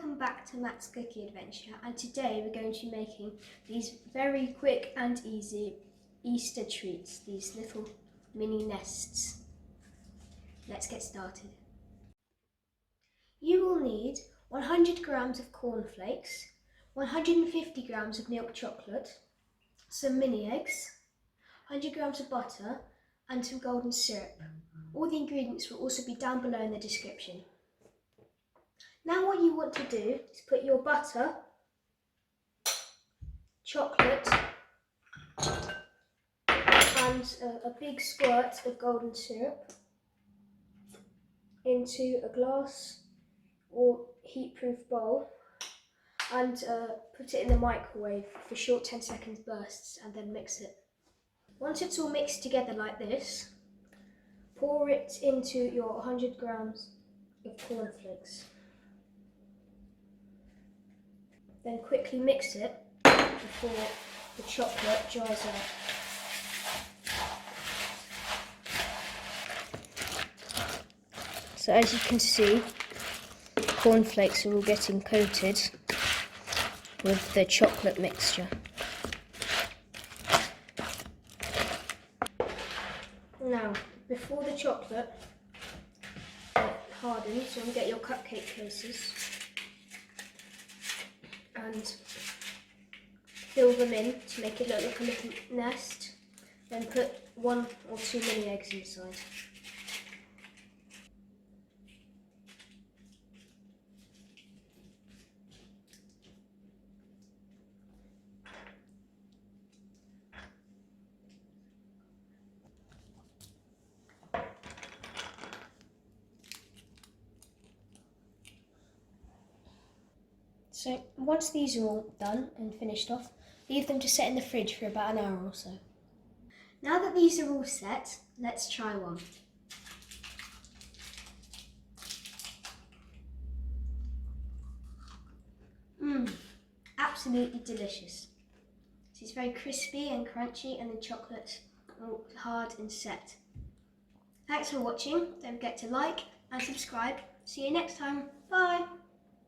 welcome back to Matt's Cookie Adventure, and today we're going to be making these very quick and easy Easter treats, these little mini nests. Let's get started. You will need 100 grams of cornflakes, 150 grams of milk chocolate, some mini eggs, 100 grams of butter and some golden syrup. All the ingredients will also be down below in the description. Now what you want to do is put your butter, chocolate and a big squirt of golden syrup into a glass or heat-proof bowl and put it in the microwave for short 10-second bursts and then mix it. Once it's all mixed together like this, pour it into your 100 grams of cornflakes. Then quickly mix it before the chocolate dries out. So as you can see, the cornflakes are all getting coated with the chocolate mixture. Now, before the chocolate hardens, you want to get your cupcake cases and fill them in to make it look like a little nest. Then put 1 or 2 mini eggs inside. So once these are all done and finished off, leave them to set in the fridge for about an hour or so. Now that these are all set, let's try one. Absolutely delicious. It's very crispy and crunchy and the chocolate's all hard and set. Thanks for watching. Don't forget to like and subscribe. See you next time. Bye.